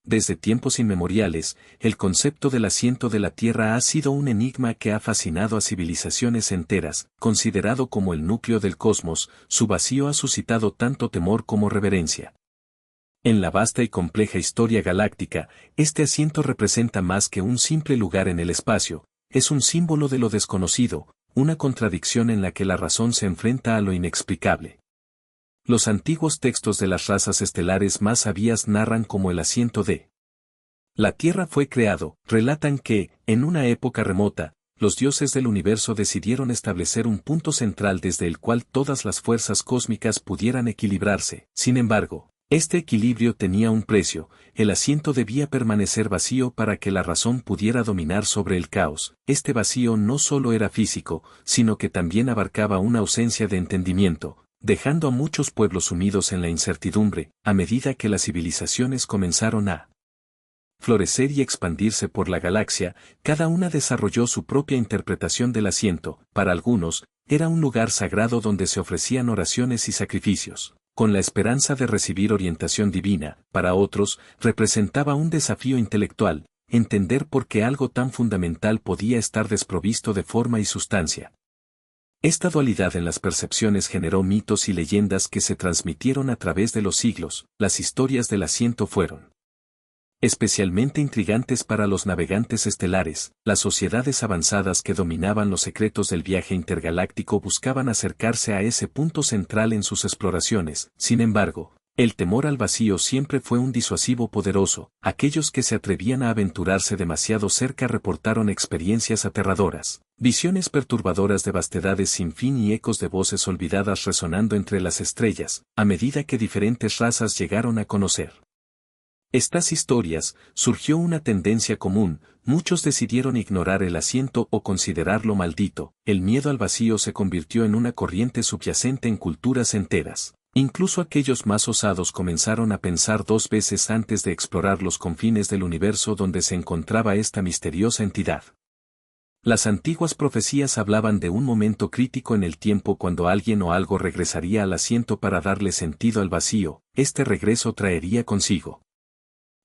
Desde tiempos inmemoriales, el concepto del asiento de la Tierra ha sido un enigma que ha fascinado a civilizaciones enteras. Considerado como el núcleo del cosmos, su vacío ha suscitado tanto temor como reverencia. En la vasta y compleja historia galáctica, este asiento representa más que un simple lugar en el espacio, es un símbolo de lo desconocido, una contradicción en la que la razón se enfrenta a lo inexplicable. Los antiguos textos de las razas estelares más sabias narran como el asiento de la Tierra fue creado. Relatan que, en una época remota, los dioses del universo decidieron establecer un punto central desde el cual todas las fuerzas cósmicas pudieran equilibrarse. Sin embargo, este equilibrio tenía un precio, el asiento debía permanecer vacío para que la razón pudiera dominar sobre el caos. Este vacío no solo era físico, sino que también abarcaba una ausencia de entendimiento, dejando a muchos pueblos sumidos en la incertidumbre. A medida que las civilizaciones comenzaron a florecer y expandirse por la galaxia, cada una desarrolló su propia interpretación del asiento. Para algunos, era un lugar sagrado donde se ofrecían oraciones y sacrificios, con la esperanza de recibir orientación divina. Para otros, representaba un desafío intelectual, entender por qué algo tan fundamental podía estar desprovisto de forma y sustancia. Esta dualidad en las percepciones generó mitos y leyendas que se transmitieron a través de los siglos. Las historias del asiento fueron especialmente intrigantes para los navegantes estelares. Las sociedades avanzadas que dominaban los secretos del viaje intergaláctico buscaban acercarse a ese punto central en sus exploraciones. Sin embargo, el temor al vacío siempre fue un disuasivo poderoso. Aquellos que se atrevían a aventurarse demasiado cerca reportaron experiencias aterradoras, visiones perturbadoras de vastedades sin fin y ecos de voces olvidadas resonando entre las estrellas. A medida que diferentes razas llegaron a conocer estas historias, surgió una tendencia común. Muchos decidieron ignorar el asiento o considerarlo maldito. El miedo al vacío se convirtió en una corriente subyacente en culturas enteras. Incluso aquellos más osados comenzaron a pensar dos veces antes de explorar los confines del universo donde se encontraba esta misteriosa entidad. Las antiguas profecías hablaban de un momento crítico en el tiempo cuando alguien o algo regresaría al asiento para darle sentido al vacío. Este regreso traería consigo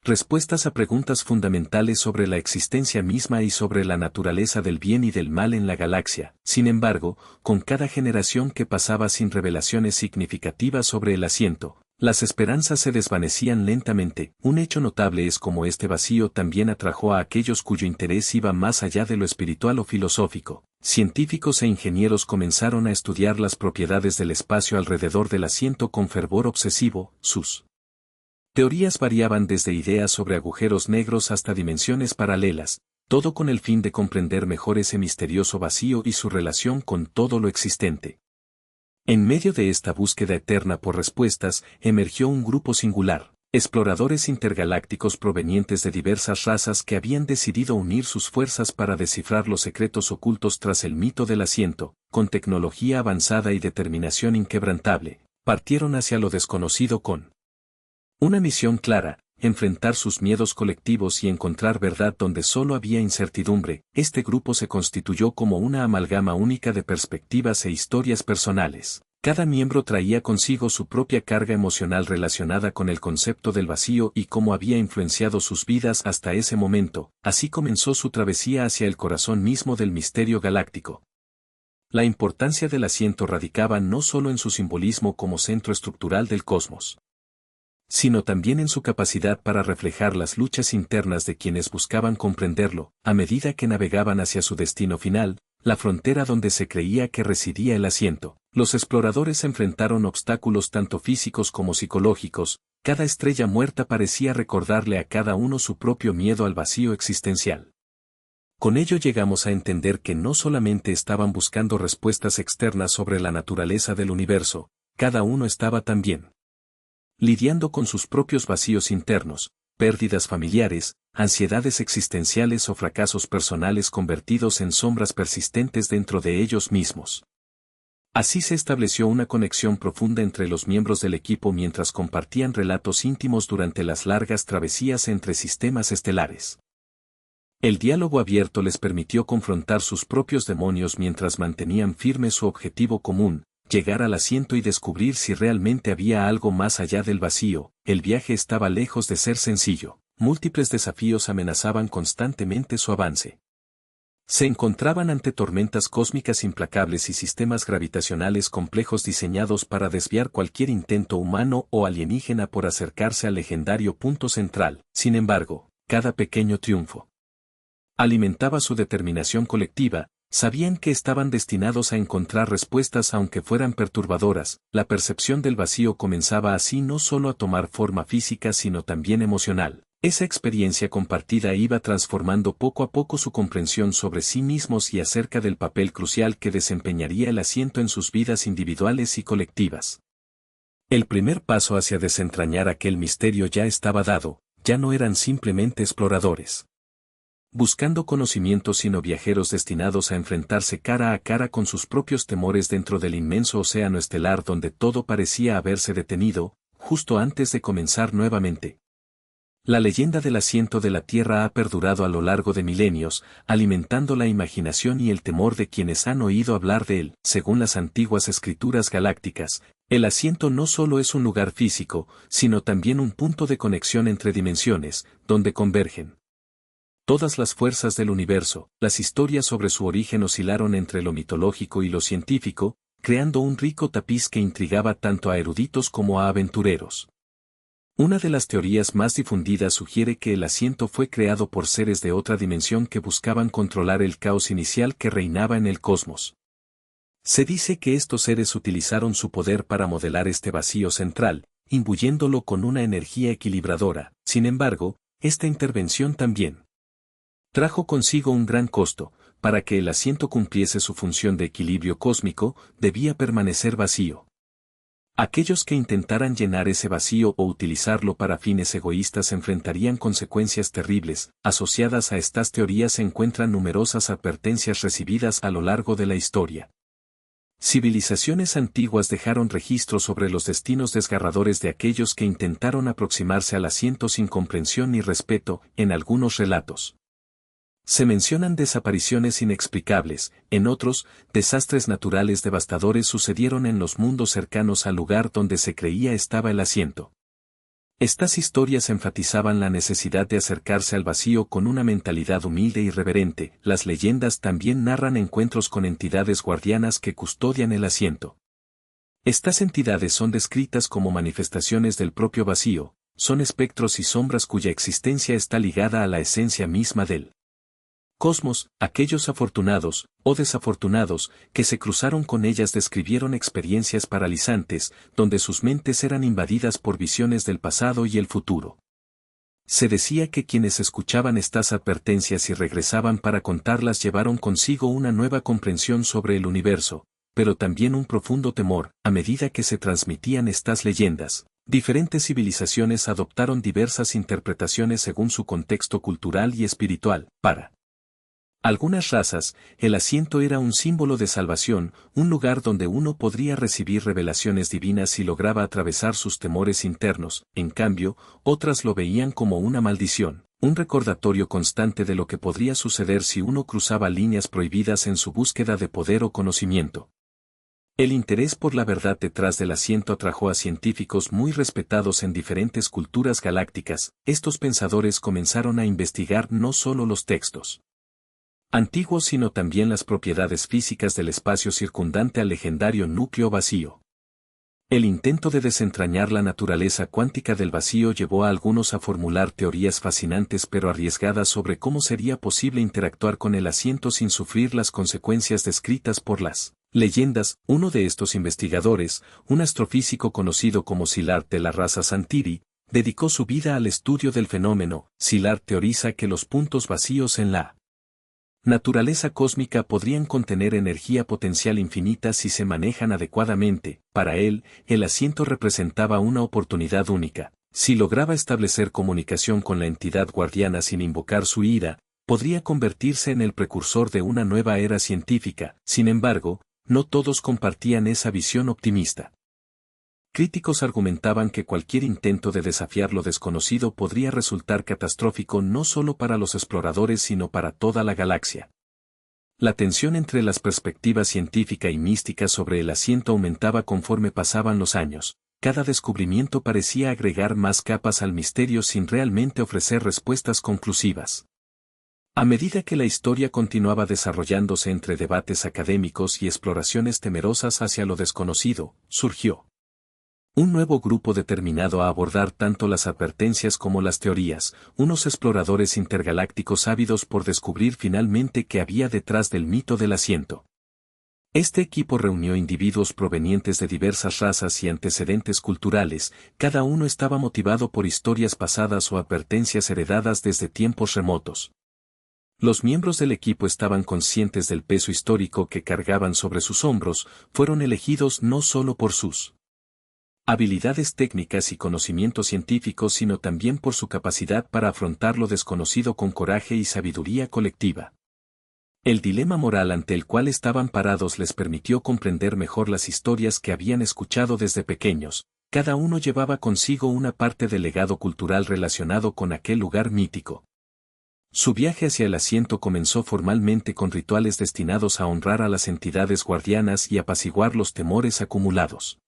respuestas a preguntas fundamentales sobre la existencia misma y sobre la naturaleza del bien y del mal en la galaxia. Sin embargo, con cada generación que pasaba sin revelaciones significativas sobre el asiento, las esperanzas se desvanecían lentamente. Un hecho notable es cómo este vacío también atrajo a aquellos cuyo interés iba más allá de lo espiritual o filosófico. Científicos e ingenieros comenzaron a estudiar las propiedades del espacio alrededor del asiento con fervor obsesivo. Sus teorías variaban desde ideas sobre agujeros negros hasta dimensiones paralelas, todo con el fin de comprender mejor ese misterioso vacío y su relación con todo lo existente. En medio de esta búsqueda eterna por respuestas, emergió un grupo singular, exploradores intergalácticos provenientes de diversas razas que habían decidido unir sus fuerzas para descifrar los secretos ocultos tras el mito del asiento. Con tecnología avanzada y determinación inquebrantable, partieron hacia lo desconocido con una misión clara: enfrentar sus miedos colectivos y encontrar verdad donde solo había incertidumbre. Este grupo se constituyó como una amalgama única de perspectivas e historias personales. Cada miembro traía consigo su propia carga emocional relacionada con el concepto del vacío y cómo había influenciado sus vidas hasta ese momento. Así comenzó su travesía hacia el corazón mismo del misterio galáctico. La importancia del asiento radicaba no solo en su simbolismo como centro estructural del cosmos, sino también en su capacidad para reflejar las luchas internas de quienes buscaban comprenderlo. A medida que navegaban hacia su destino final, la frontera donde se creía que residía el asiento, los exploradores enfrentaron obstáculos tanto físicos como psicológicos. Cada estrella muerta parecía recordarle a cada uno su propio miedo al vacío existencial. Con ello llegamos a entender que no solamente estaban buscando respuestas externas sobre la naturaleza del universo, cada uno estaba también lidiando con sus propios vacíos internos, pérdidas familiares, ansiedades existenciales o fracasos personales convertidos en sombras persistentes dentro de ellos mismos. Así se estableció una conexión profunda entre los miembros del equipo mientras compartían relatos íntimos durante las largas travesías entre sistemas estelares. El diálogo abierto les permitió confrontar sus propios demonios mientras mantenían firme su objetivo común: llegar al asiento y descubrir si realmente había algo más allá del vacío. El viaje estaba lejos de ser sencillo. múltiples desafíos amenazaban constantemente su avance. Se encontraban ante tormentas cósmicas implacables y sistemas gravitacionales complejos diseñados para desviar cualquier intento humano o alienígena por acercarse al legendario punto central. Sin embargo, cada pequeño triunfo alimentaba su determinación colectiva. Sabían que estaban destinados a encontrar respuestas aunque fueran perturbadoras. La percepción del vacío comenzaba así no solo a tomar forma física sino también emocional. Esa experiencia compartida iba transformando poco a poco su comprensión sobre sí mismos y acerca del papel crucial que desempeñaría el asiento en sus vidas individuales y colectivas. El primer paso hacia desentrañar aquel misterio ya estaba dado, ya no eran simplemente exploradores buscando conocimientos sino viajeros destinados a enfrentarse cara a cara con sus propios temores dentro del inmenso océano estelar donde todo parecía haberse detenido, justo antes de comenzar nuevamente. La leyenda del asiento de la Tierra ha perdurado a lo largo de milenios, alimentando la imaginación y el temor de quienes han oído hablar de él. Según las antiguas escrituras galácticas, el asiento no solo es un lugar físico, sino también un punto de conexión entre dimensiones, donde convergen todas las fuerzas del universo. Las historias sobre su origen oscilaron entre lo mitológico y lo científico, creando un rico tapiz que intrigaba tanto a eruditos como a aventureros. Una de las teorías más difundidas sugiere que el asiento fue creado por seres de otra dimensión que buscaban controlar el caos inicial que reinaba en el cosmos. Se dice que estos seres utilizaron su poder para modelar este vacío central, imbuyéndolo con una energía equilibradora. Sin embargo, esta intervención también trajo consigo un gran costo. Para que el asiento cumpliese su función de equilibrio cósmico, debía permanecer vacío. Aquellos que intentaran llenar ese vacío o utilizarlo para fines egoístas enfrentarían consecuencias terribles. Asociadas a estas teorías se encuentran numerosas advertencias recibidas a lo largo de la historia. Civilizaciones antiguas dejaron registros sobre los destinos desgarradores de aquellos que intentaron aproximarse al asiento sin comprensión ni respeto. En algunos relatos se mencionan desapariciones inexplicables, en otros, desastres naturales devastadores sucedieron en los mundos cercanos al lugar donde se creía estaba el asiento. Estas historias enfatizaban la necesidad de acercarse al vacío con una mentalidad humilde y reverente. Las leyendas también narran encuentros con entidades guardianas que custodian el asiento. Estas entidades son descritas como manifestaciones del propio vacío, son espectros y sombras cuya existencia está ligada a la esencia misma del cosmos. Aquellos afortunados, o desafortunados, que se cruzaron con ellas describieron experiencias paralizantes, donde sus mentes eran invadidas por visiones del pasado y el futuro. Se decía que quienes escuchaban estas advertencias y regresaban para contarlas llevaron consigo una nueva comprensión sobre el universo, pero también un profundo temor. A medida que se transmitían estas leyendas, diferentes civilizaciones adoptaron diversas interpretaciones según su contexto cultural y espiritual. Para algunas razas, el asiento era un símbolo de salvación, un lugar donde uno podría recibir revelaciones divinas si lograba atravesar sus temores internos. En cambio, otras lo veían como una maldición, un recordatorio constante de lo que podría suceder si uno cruzaba líneas prohibidas en su búsqueda de poder o conocimiento. El interés por la verdad detrás del asiento atrajo a científicos muy respetados en diferentes culturas galácticas. Estos pensadores comenzaron a investigar no solo los textos antiguos sino también las propiedades físicas del espacio circundante al legendario núcleo vacío. El intento de desentrañar la naturaleza cuántica del vacío llevó a algunos a formular teorías fascinantes pero arriesgadas sobre cómo sería posible interactuar con el asiento sin sufrir las consecuencias descritas por las leyendas. Uno de estos investigadores, un astrofísico conocido como Szilárd de la raza Santiri, dedicó su vida al estudio del fenómeno. Szilárd teoriza que los puntos vacíos en la naturaleza cósmica podrían contener energía potencial infinita si se manejan adecuadamente. Para él, el asiento representaba una oportunidad única. Si lograba establecer comunicación con la entidad guardiana sin invocar su ira, podría convertirse en el precursor de una nueva era científica. Sin embargo, no todos compartían esa visión optimista. Críticos argumentaban que cualquier intento de desafiar lo desconocido podría resultar catastrófico no solo para los exploradores sino para toda la galaxia. La tensión entre las perspectivas científica y mística sobre el asiento aumentaba conforme pasaban los años. cada descubrimiento parecía agregar más capas al misterio sin realmente ofrecer respuestas conclusivas. A medida que la historia continuaba desarrollándose entre debates académicos y exploraciones temerosas hacia lo desconocido, surgió un nuevo grupo determinado a abordar tanto las advertencias como las teorías, unos exploradores intergalácticos ávidos por descubrir finalmente qué había detrás del mito del asiento. Este equipo reunió individuos provenientes de diversas razas y antecedentes culturales, cada uno estaba motivado por historias pasadas o advertencias heredadas desde tiempos remotos. Los miembros del equipo estaban conscientes del peso histórico que cargaban sobre sus hombros, fueron elegidos no solo por sus habilidades técnicas y conocimientos científicos, sino también por su capacidad para afrontar lo desconocido con coraje y sabiduría colectiva. El dilema moral ante el cual estaban parados les permitió comprender mejor las historias que habían escuchado desde pequeños. Cada uno llevaba consigo una parte del legado cultural relacionado con aquel lugar mítico. Su viaje hacia el asiento comenzó formalmente con rituales destinados a honrar a las entidades guardianas y apaciguar los temores acumulados.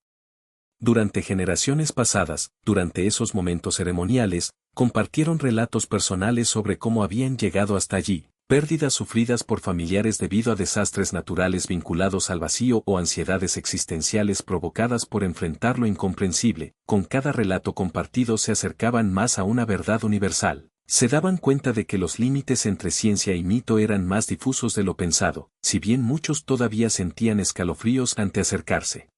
Durante generaciones pasadas, durante esos momentos ceremoniales, compartieron relatos personales sobre cómo habían llegado hasta allí, pérdidas sufridas por familiares debido a desastres naturales vinculados al vacío o ansiedades existenciales provocadas por enfrentar lo incomprensible. Con cada relato compartido se acercaban más a una verdad universal. Se daban cuenta de que los límites entre ciencia y mito eran más difusos de lo pensado, si bien muchos todavía sentían escalofríos ante acercarse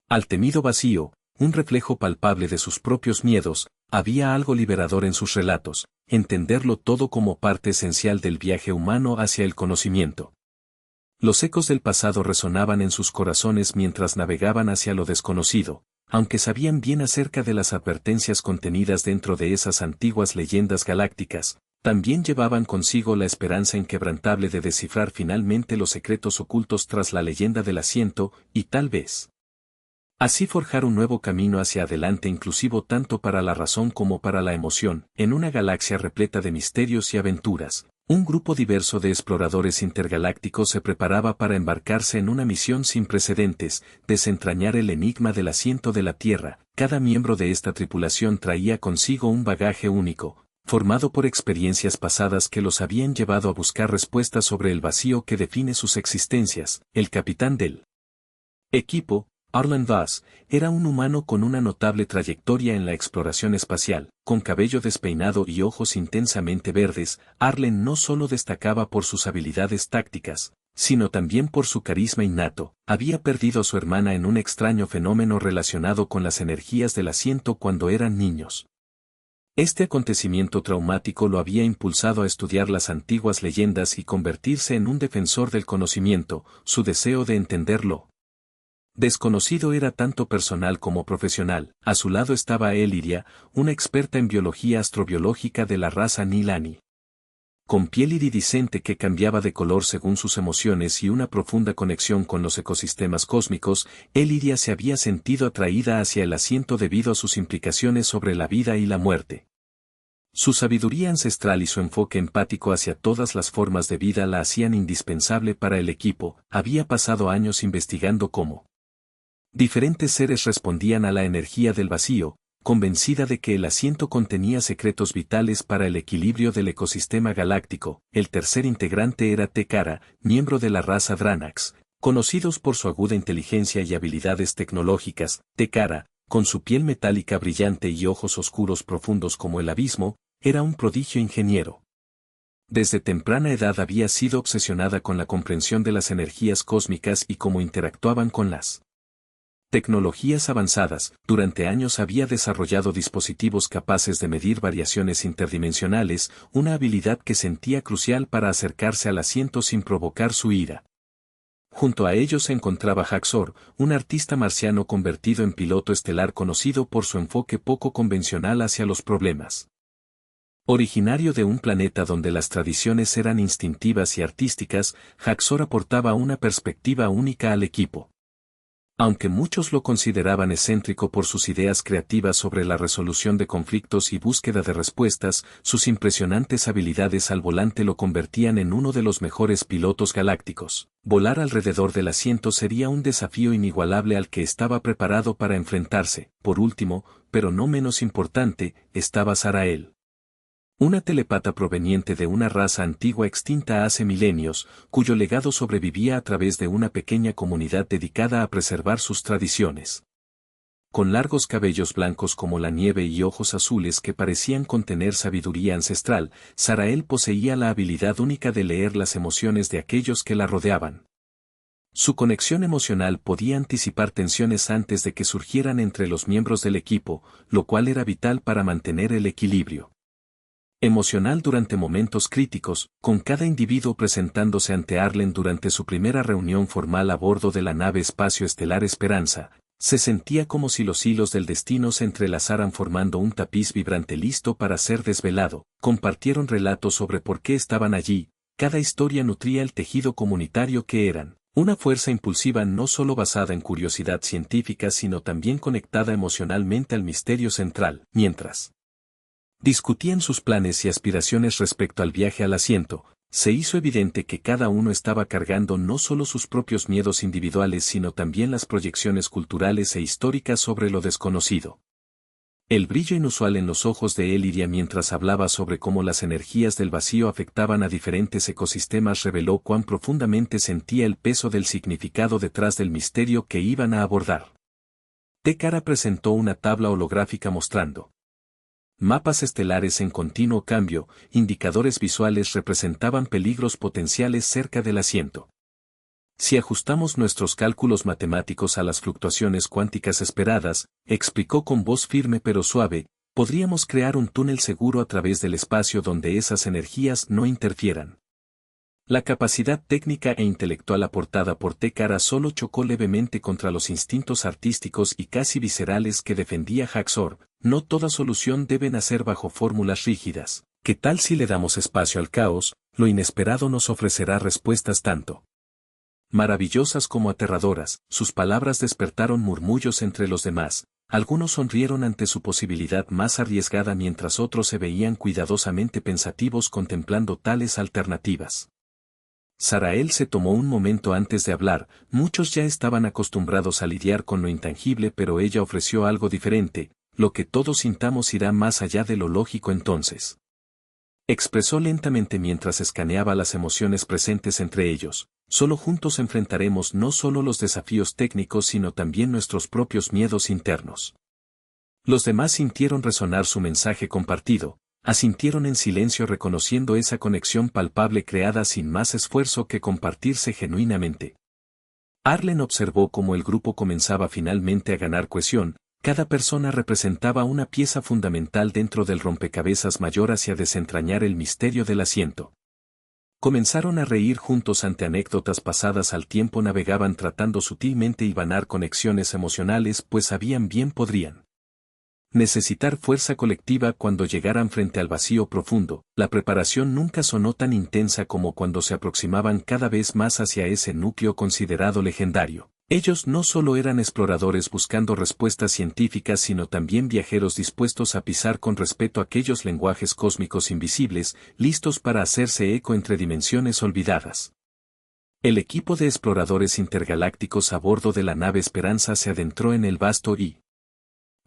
al temido vacío, un reflejo palpable de sus propios miedos. Había algo liberador en sus relatos, entenderlo todo como parte esencial del viaje humano hacia el conocimiento. Los ecos del pasado resonaban en sus corazones mientras navegaban hacia lo desconocido, aunque sabían bien acerca de las advertencias contenidas dentro de esas antiguas leyendas galácticas, también llevaban consigo la esperanza inquebrantable de descifrar finalmente los secretos ocultos tras la leyenda del asiento, y tal vez así forjar un nuevo camino hacia adelante inclusivo tanto para la razón como para la emoción. En una galaxia repleta de misterios y aventuras, un grupo diverso de exploradores intergalácticos se preparaba para embarcarse en una misión sin precedentes, desentrañar el enigma del asiento de la Tierra. Cada miembro de esta tripulación traía consigo un bagaje único, formado por experiencias pasadas que los habían llevado a buscar respuestas sobre el vacío que define sus existencias. El capitán del equipo, Arlen Vaz, era un humano con una notable trayectoria en la exploración espacial. Con cabello despeinado y ojos intensamente verdes, Arlen no solo destacaba por sus habilidades tácticas, sino también por su carisma innato. Había perdido a su hermana en un extraño fenómeno relacionado con las energías del asiento cuando eran niños. Este acontecimiento traumático lo había impulsado a estudiar las antiguas leyendas y convertirse en un defensor del conocimiento. Su deseo de entenderlo desconocido era tanto personal como profesional. A su lado estaba Eliria, una experta en biología astrobiológica de la raza Nilani. Con piel iridiscente que cambiaba de color según sus emociones y una profunda conexión con los ecosistemas cósmicos, Eliria se había sentido atraída hacia el asiento debido a sus implicaciones sobre la vida y la muerte. Su sabiduría ancestral y su enfoque empático hacia todas las formas de vida la hacían indispensable para el equipo. Había pasado años investigando cómo diferentes seres respondían a la energía del vacío, convencida de que el asiento contenía secretos vitales para el equilibrio del ecosistema galáctico. El tercer integrante era Tekara, miembro de la raza Dranax. Conocidos por su aguda inteligencia y habilidades tecnológicas, Tekara, con su piel metálica brillante y ojos oscuros profundos como el abismo, era un prodigio ingeniero. Desde temprana edad había sido obsesionada con la comprensión de las energías cósmicas y cómo interactuaban con las tecnologías avanzadas. Durante años había desarrollado dispositivos capaces de medir variaciones interdimensionales, una habilidad que sentía crucial para acercarse al asiento sin provocar su ira. Junto a ellos se encontraba Haxor, un artista marciano convertido en piloto estelar conocido por su enfoque poco convencional hacia los problemas. Originario de un planeta donde las tradiciones eran instintivas y artísticas, Haxor aportaba una perspectiva única al equipo. Aunque muchos lo consideraban excéntrico por sus ideas creativas sobre la resolución de conflictos y búsqueda de respuestas, sus impresionantes habilidades al volante lo convertían en uno de los mejores pilotos galácticos. Volar alrededor del asiento sería un desafío inigualable al que estaba preparado para enfrentarse. Por último, pero no menos importante, estaba Sarael. Una telepata proveniente de una raza antigua extinta hace milenios, cuyo legado sobrevivía a través de una pequeña comunidad dedicada a preservar sus tradiciones. Con largos cabellos blancos como la nieve y ojos azules que parecían contener sabiduría ancestral, Sarael poseía la habilidad única de leer las emociones de aquellos que la rodeaban. Su conexión emocional podía anticipar tensiones antes de que surgieran entre los miembros del equipo, lo cual era vital para mantener el equilibrio emocional durante momentos críticos, con cada individuo presentándose ante Arlen durante su primera reunión formal a bordo de la nave espacio estelar Esperanza. Se sentía como si los hilos del destino se entrelazaran formando un tapiz vibrante listo para ser desvelado. Compartieron relatos sobre por qué estaban allí, cada historia nutría el tejido comunitario que eran. Una fuerza impulsiva no solo basada en curiosidad científica sino también conectada emocionalmente al misterio central. Mientras discutían sus planes y aspiraciones respecto al viaje al asiento, se hizo evidente que cada uno estaba cargando no solo sus propios miedos individuales sino también las proyecciones culturales e históricas sobre lo desconocido. El brillo inusual en los ojos de Eliria mientras hablaba sobre cómo las energías del vacío afectaban a diferentes ecosistemas reveló cuán profundamente sentía el peso del significado detrás del misterio que iban a abordar. Tekara presentó una tabla holográfica mostrando mapas estelares en continuo cambio, indicadores visuales representaban peligros potenciales cerca del asiento. Si ajustamos nuestros cálculos matemáticos a las fluctuaciones cuánticas esperadas, explicó con voz firme pero suave, podríamos crear un túnel seguro a través del espacio donde esas energías no interfieran. La capacidad técnica e intelectual aportada por Tekara solo chocó levemente contra los instintos artísticos y casi viscerales que defendía Haxor. No toda solución debe nacer bajo fórmulas rígidas. ¿Qué tal si le damos espacio al caos? Lo inesperado nos ofrecerá respuestas tanto maravillosas como aterradoras. Sus palabras despertaron murmullos entre los demás. Algunos sonrieron ante su posibilidad más arriesgada mientras otros se veían cuidadosamente pensativos contemplando tales alternativas. Sarael se tomó un momento antes de hablar. Muchos ya estaban acostumbrados a lidiar con lo intangible pero ella ofreció algo diferente. Lo que todos sintamos irá más allá de lo lógico entonces. Expresó lentamente mientras escaneaba las emociones presentes entre ellos. Solo juntos enfrentaremos no solo los desafíos técnicos sino también nuestros propios miedos internos. Los demás sintieron resonar su mensaje compartido, asintieron en silencio reconociendo esa conexión palpable creada sin más esfuerzo que compartirse genuinamente. Arlen observó cómo el grupo comenzaba finalmente a ganar cohesión. Cada persona representaba una pieza fundamental dentro del rompecabezas mayor hacia desentrañar el misterio del asiento. Comenzaron a reír juntos ante anécdotas pasadas al tiempo navegaban tratando sutilmente hilvanar conexiones emocionales pues sabían bien podrían necesitar fuerza colectiva cuando llegaran frente al vacío profundo. La preparación nunca sonó tan intensa como cuando se aproximaban cada vez más hacia ese núcleo considerado legendario. Ellos no solo eran exploradores buscando respuestas científicas sino también viajeros dispuestos a pisar con respeto aquellos lenguajes cósmicos invisibles, listos para hacerse eco entre dimensiones olvidadas. El equipo de exploradores intergalácticos a bordo de la nave Esperanza se adentró en el vasto y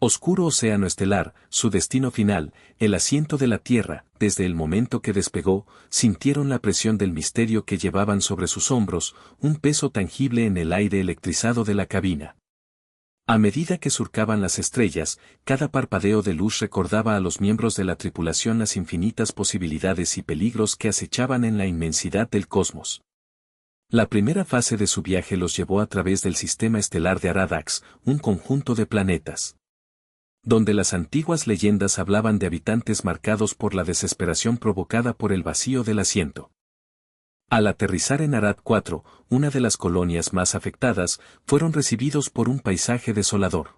oscuro océano estelar, su destino final, el asiento de la Tierra. Desde el momento que despegó, sintieron la presión del misterio que llevaban sobre sus hombros, un peso tangible en el aire electrizado de la cabina. A medida que surcaban las estrellas, cada parpadeo de luz recordaba a los miembros de la tripulación las infinitas posibilidades y peligros que acechaban en la inmensidad del cosmos. La primera fase de su viaje los llevó a través del sistema estelar de Aradax, un conjunto de planetas donde las antiguas leyendas hablaban de habitantes marcados por la desesperación provocada por el vacío del asiento. Al aterrizar en Arad 4, una de las colonias más afectadas, fueron recibidos por un paisaje desolador.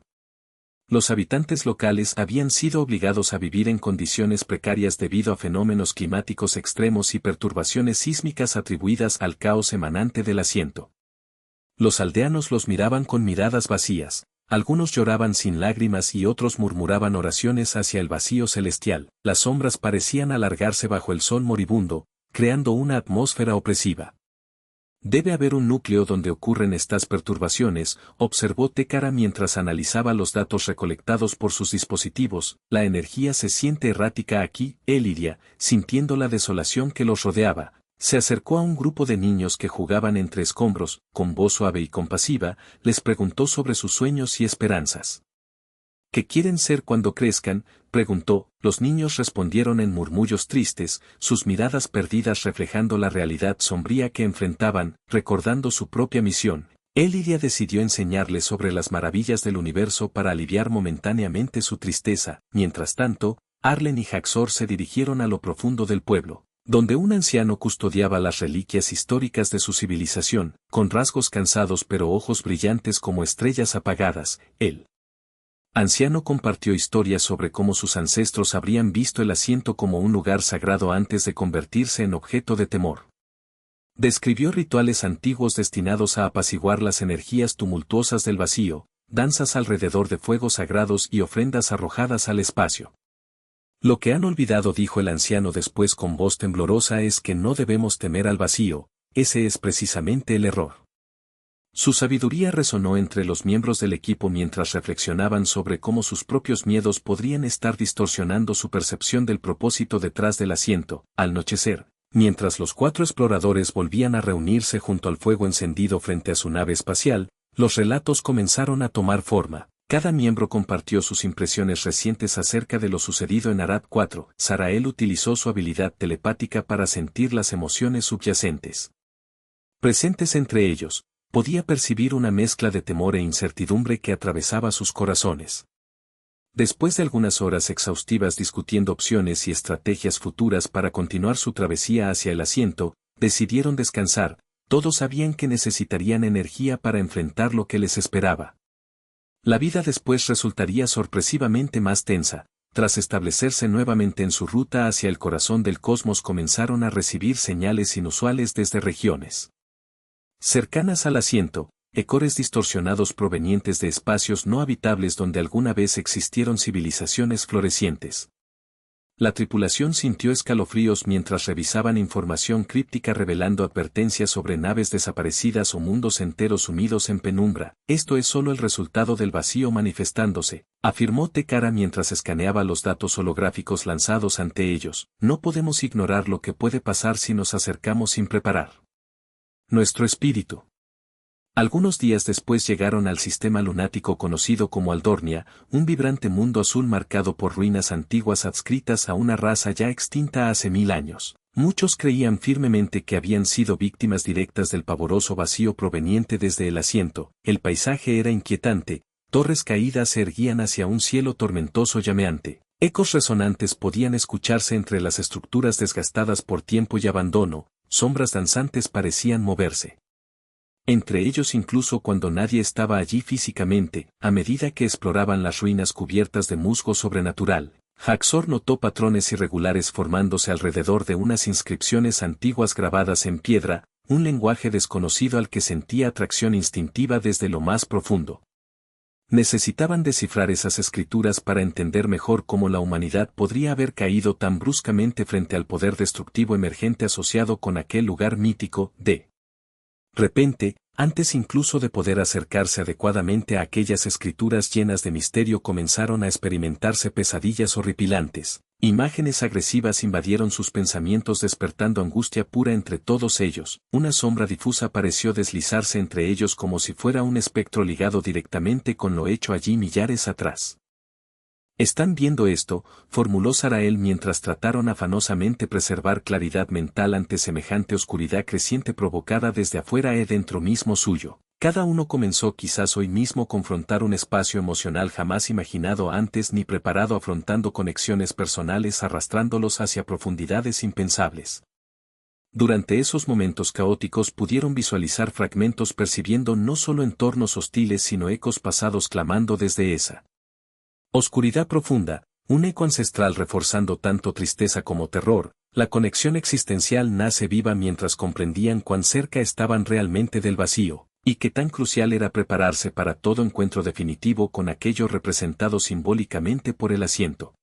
Los habitantes locales habían sido obligados a vivir en condiciones precarias debido a fenómenos climáticos extremos y perturbaciones sísmicas atribuidas al caos emanante del asiento. Los aldeanos los miraban con miradas vacías. Algunos lloraban sin lágrimas y otros murmuraban oraciones hacia el vacío celestial. Las sombras parecían alargarse bajo el sol moribundo, creando una atmósfera opresiva. Debe haber un núcleo donde ocurren estas perturbaciones, observó Tekara mientras analizaba los datos recolectados por sus dispositivos. La energía se siente errática aquí. Elidia, sintiendo la desolación que los rodeaba, se acercó a un grupo de niños que jugaban entre escombros. Con voz suave y compasiva, les preguntó sobre sus sueños y esperanzas. ¿Qué quieren ser cuando crezcan?, preguntó. Los niños respondieron en murmullos tristes, sus miradas perdidas reflejando la realidad sombría que enfrentaban. Recordando su propia misión, Elidia decidió enseñarles sobre las maravillas del universo para aliviar momentáneamente su tristeza. Mientras tanto, Arlen y Haxor se dirigieron a lo profundo del pueblo, donde un anciano custodiaba las reliquias históricas de su civilización. Con rasgos cansados pero ojos brillantes como estrellas apagadas, el anciano compartió historias sobre cómo sus ancestros habrían visto el asiento como un lugar sagrado antes de convertirse en objeto de temor. Describió rituales antiguos destinados a apaciguar las energías tumultuosas del vacío, danzas alrededor de fuegos sagrados y ofrendas arrojadas al espacio. Lo que han olvidado, dijo el anciano después con voz temblorosa, es que no debemos temer al vacío, ese es precisamente el error. Su sabiduría resonó entre los miembros del equipo mientras reflexionaban sobre cómo sus propios miedos podrían estar distorsionando su percepción del propósito detrás del asiento. Al anochecer, mientras los 4 exploradores volvían a reunirse junto al fuego encendido frente a su nave espacial, los relatos comenzaron a tomar forma. Cada miembro compartió sus impresiones recientes acerca de lo sucedido en Arad 4. Sarael utilizó su habilidad telepática para sentir las emociones subyacentes presentes entre ellos. Podía percibir una mezcla de temor e incertidumbre que atravesaba sus corazones. Después de algunas horas exhaustivas discutiendo opciones y estrategias futuras para continuar su travesía hacia el asiento, decidieron descansar. Todos sabían que necesitarían energía para enfrentar lo que les esperaba. La vida después resultaría sorpresivamente más tensa. Tras establecerse nuevamente en su ruta hacia el corazón del cosmos, comenzaron a recibir señales inusuales desde regiones cercanas al asiento, ecores distorsionados provenientes de espacios no habitables donde alguna vez existieron civilizaciones florecientes. La tripulación sintió escalofríos mientras revisaban información críptica revelando advertencias sobre naves desaparecidas o mundos enteros sumidos en penumbra. Esto es solo el resultado del vacío manifestándose, afirmó Tekara mientras escaneaba los datos holográficos lanzados ante ellos. No podemos ignorar lo que puede pasar si nos acercamos sin preparar nuestro espíritu. Algunos días después llegaron al sistema lunático conocido como Aldornia, un vibrante mundo azul marcado por ruinas antiguas adscritas a una raza ya extinta hace 1000 años. Muchos creían firmemente que habían sido víctimas directas del pavoroso vacío proveniente desde el asiento. El paisaje era inquietante, torres caídas se erguían hacia un cielo tormentoso llameante. Ecos resonantes podían escucharse entre las estructuras desgastadas por tiempo y abandono. Sombras danzantes parecían moverse entre ellos incluso cuando nadie estaba allí físicamente. A medida que exploraban las ruinas cubiertas de musgo sobrenatural, Haxor notó patrones irregulares formándose alrededor de unas inscripciones antiguas grabadas en piedra, un lenguaje desconocido al que sentía atracción instintiva desde lo más profundo. Necesitaban descifrar esas escrituras para entender mejor cómo la humanidad podría haber caído tan bruscamente frente al poder destructivo emergente asociado con aquel lugar mítico. De repente, antes incluso de poder acercarse adecuadamente a aquellas escrituras llenas de misterio, comenzaron a experimentarse pesadillas horripilantes. Imágenes agresivas invadieron sus pensamientos despertando angustia pura entre todos ellos. Una sombra difusa pareció deslizarse entre ellos como si fuera un espectro ligado directamente con lo hecho allí millares atrás. ¿Están viendo esto?, formuló Sarael mientras trataron afanosamente preservar claridad mental ante semejante oscuridad creciente provocada desde afuera y dentro mismo suyo. Cada uno comenzó quizás hoy mismo confrontar un espacio emocional jamás imaginado antes ni preparado, afrontando conexiones personales arrastrándolos hacia profundidades impensables. Durante esos momentos caóticos pudieron visualizar fragmentos percibiendo no solo entornos hostiles sino ecos pasados clamando desde esa oscuridad profunda, un eco ancestral reforzando tanto tristeza como terror. La conexión existencial nace viva mientras comprendían cuán cerca estaban realmente del vacío. Y qué tan crucial era prepararse para todo encuentro definitivo con aquello representado simbólicamente por el asiento.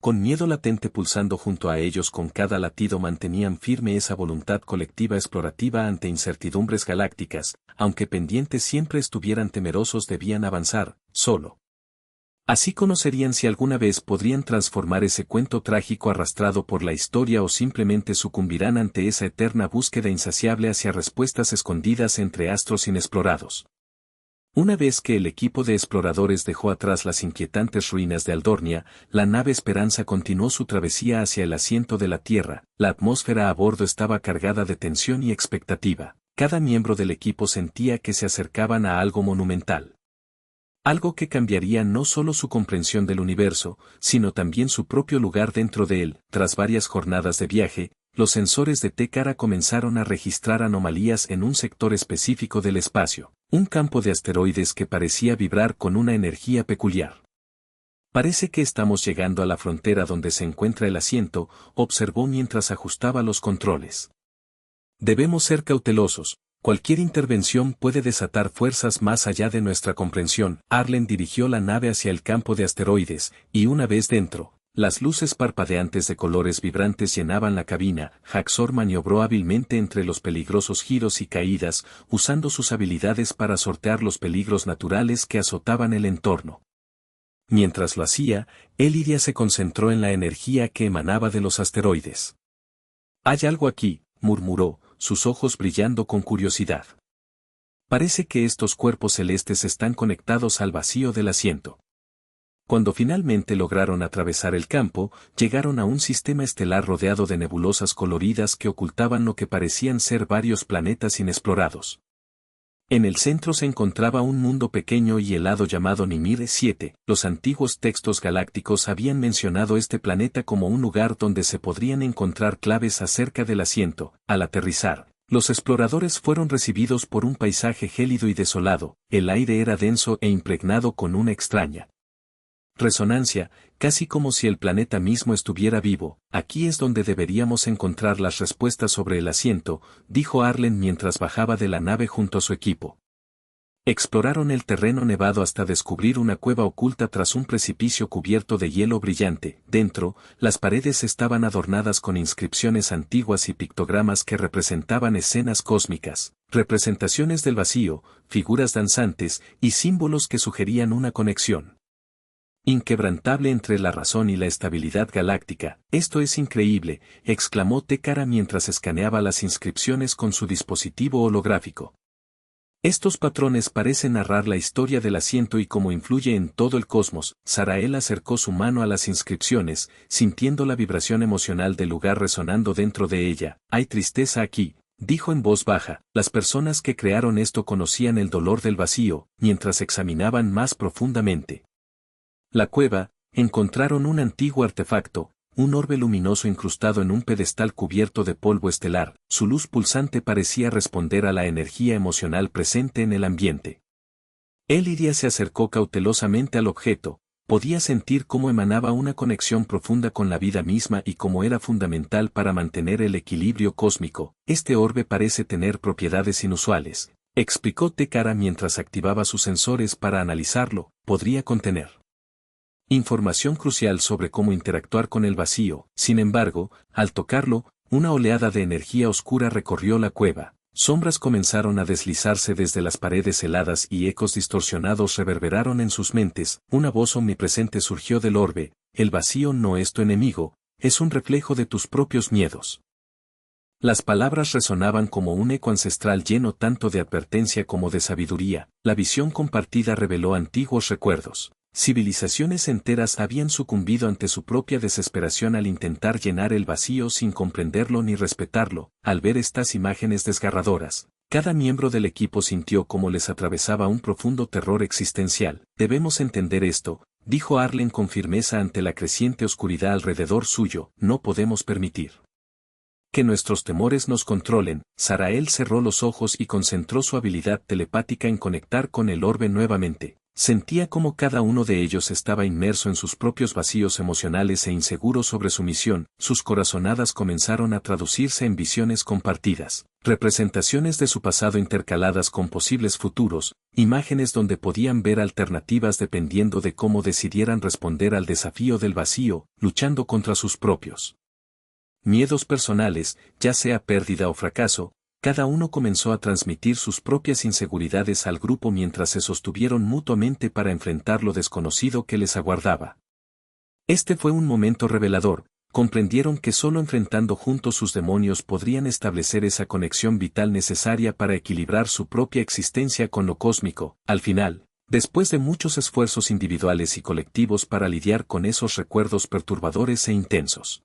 Con miedo latente pulsando junto a ellos con cada latido mantenían firme esa voluntad colectiva explorativa ante incertidumbres galácticas, aunque pendientes siempre estuvieran temerosos debían avanzar, solo. Así conocerían si alguna vez podrían transformar ese cuento trágico arrastrado por la historia o simplemente sucumbirán ante esa eterna búsqueda insaciable hacia respuestas escondidas entre astros inexplorados. Una vez que el equipo de exploradores dejó atrás las inquietantes ruinas de Aldornia, la nave Esperanza continuó su travesía hacia el asiento de la Tierra. La atmósfera a bordo estaba cargada de tensión y expectativa. Cada miembro del equipo sentía que se acercaban a algo monumental. Algo que cambiaría no solo su comprensión del universo, sino también su propio lugar dentro de él. Tras varias jornadas de viaje, los sensores de Tecara comenzaron a registrar anomalías en un sector específico del espacio, un campo de asteroides que parecía vibrar con una energía peculiar. Parece que estamos llegando a la frontera donde se encuentra el asiento, observó mientras ajustaba los controles. Debemos ser cautelosos. Cualquier intervención puede desatar fuerzas más allá de nuestra comprensión. Arlen dirigió la nave hacia el campo de asteroides, y una vez dentro, las luces parpadeantes de colores vibrantes llenaban la cabina. Haxor maniobró hábilmente entre los peligrosos giros y caídas, usando sus habilidades para sortear los peligros naturales que azotaban el entorno. Mientras lo hacía, Eliria se concentró en la energía que emanaba de los asteroides. «Hay algo aquí», murmuró, sus ojos brillando con curiosidad. Parece que estos cuerpos celestes están conectados al vacío del asiento. Cuando finalmente lograron atravesar el campo, llegaron a un sistema estelar rodeado de nebulosas coloridas que ocultaban lo que parecían ser varios planetas inexplorados. En el centro se encontraba un mundo pequeño y helado llamado Nimir 7. Los antiguos textos galácticos habían mencionado este planeta como un lugar donde se podrían encontrar claves acerca del asiento. Al aterrizar, los exploradores fueron recibidos por un paisaje gélido y desolado. El aire era denso e impregnado con una extraña resonancia, casi como si el planeta mismo estuviera vivo. «Aquí es donde deberíamos encontrar las respuestas sobre el asiento», dijo Arlen mientras bajaba de la nave junto a su equipo. Exploraron el terreno nevado hasta descubrir una cueva oculta tras un precipicio cubierto de hielo brillante. Dentro, las paredes estaban adornadas con inscripciones antiguas y pictogramas que representaban escenas cósmicas, representaciones del vacío, figuras danzantes y símbolos que sugerían una conexión inquebrantable entre la razón y la estabilidad galáctica. «Esto es increíble», exclamó Tecara mientras escaneaba las inscripciones con su dispositivo holográfico. «Estos patrones parecen narrar la historia del asiento y cómo influye en todo el cosmos». Sarael acercó su mano a las inscripciones, sintiendo la vibración emocional del lugar resonando dentro de ella. «Hay tristeza aquí», dijo en voz baja. Las personas que crearon esto conocían el dolor del vacío, mientras examinaban más profundamente la cueva, encontraron un antiguo artefacto, un orbe luminoso incrustado en un pedestal cubierto de polvo estelar. Su luz pulsante parecía responder a la energía emocional presente en el ambiente. Eliria se acercó cautelosamente al objeto, podía sentir cómo emanaba una conexión profunda con la vida misma y cómo era fundamental para mantener el equilibrio cósmico. «Este orbe parece tener propiedades inusuales», explicó Tecara mientras activaba sus sensores para analizarlo. «Podría contener información crucial sobre cómo interactuar con el vacío». Sin embargo, al tocarlo, una oleada de energía oscura recorrió la cueva. Sombras comenzaron a deslizarse desde las paredes heladas y ecos distorsionados reverberaron en sus mentes. Una voz omnipresente surgió del orbe: «El vacío no es tu enemigo, es un reflejo de tus propios miedos». Las palabras resonaban como un eco ancestral lleno tanto de advertencia como de sabiduría. La visión compartida reveló antiguos recuerdos. Civilizaciones enteras habían sucumbido ante su propia desesperación al intentar llenar el vacío sin comprenderlo ni respetarlo. Al ver estas imágenes desgarradoras, cada miembro del equipo sintió cómo les atravesaba un profundo terror existencial. «Debemos entender esto», dijo Arlen con firmeza ante la creciente oscuridad alrededor suyo. «No podemos permitir que nuestros temores nos controlen». Sarael cerró los ojos y concentró su habilidad telepática en conectar con el orbe nuevamente. Sentía como cada uno de ellos estaba inmerso en sus propios vacíos emocionales e inseguro sobre su misión. Sus corazonadas comenzaron a traducirse en visiones compartidas. representaciones de su pasado intercaladas con posibles futuros, imágenes donde podían ver alternativas dependiendo de cómo decidieran responder al desafío del vacío, luchando contra sus propios miedos personales, ya sea pérdida o fracaso. Cada uno comenzó a transmitir sus propias inseguridades al grupo mientras se sostuvieron mutuamente para enfrentar lo desconocido que les aguardaba. Este fue un momento revelador. Comprendieron que solo enfrentando juntos sus demonios podrían establecer esa conexión vital necesaria para equilibrar su propia existencia con lo cósmico. Al final, después de muchos esfuerzos individuales y colectivos para lidiar con esos recuerdos perturbadores e intensos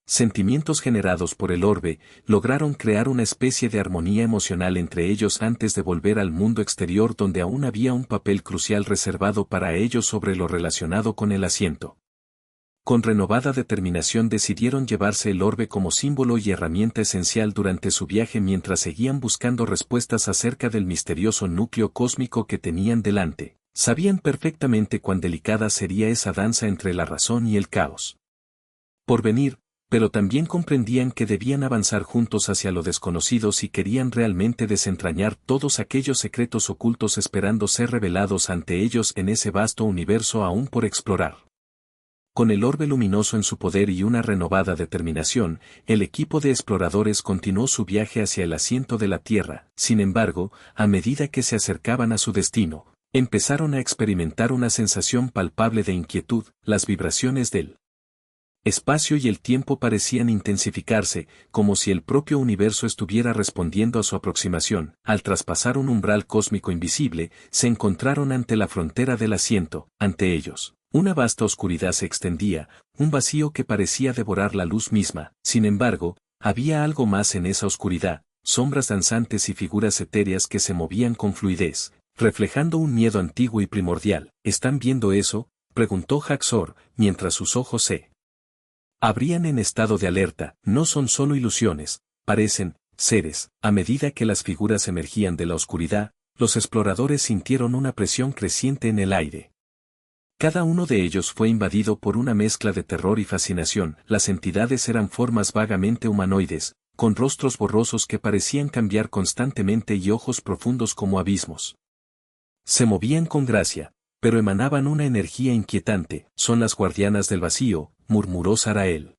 sentimientos generados por el orbe, lograron crear una especie de armonía emocional entre ellos antes de volver al mundo exterior donde aún había un papel crucial reservado para ellos sobre lo relacionado con el asiento. Con renovada determinación decidieron llevarse el orbe como símbolo y herramienta esencial durante su viaje mientras seguían buscando respuestas acerca del misterioso núcleo cósmico que tenían delante. Sabían perfectamente cuán delicada sería esa danza entre la razón y el caos por venir, pero también comprendían que debían avanzar juntos hacia lo desconocido si querían realmente desentrañar todos aquellos secretos ocultos esperando ser revelados ante ellos en ese vasto universo aún por explorar. Con el orbe luminoso en su poder y una renovada determinación, el equipo de exploradores continuó su viaje hacia el asiento de la Tierra. Sin embargo, a medida que se acercaban a su destino, empezaron a experimentar una sensación palpable de inquietud. Las vibraciones del espacio y el tiempo parecían intensificarse, como si el propio universo estuviera respondiendo a su aproximación. Al traspasar un umbral cósmico invisible, se encontraron ante la frontera del asiento. Ante ellos, una vasta oscuridad se extendía, un vacío que parecía devorar la luz misma. Sin embargo, había algo más en esa oscuridad, sombras danzantes y figuras etéreas que se movían con fluidez, reflejando un miedo antiguo y primordial. ¿Están viendo eso?, preguntó Haxor, mientras sus ojos se abrían en estado de alerta. No son solo ilusiones, parecen seres. A medida que las figuras emergían de la oscuridad, los exploradores sintieron una presión creciente en el aire. Cada uno de ellos fue invadido por una mezcla de terror y fascinación. Las entidades eran formas vagamente humanoides, con rostros borrosos que parecían cambiar constantemente y ojos profundos como abismos. Se movían con gracia, pero emanaban una energía inquietante. Son las guardianas del vacío, murmuró Sarael.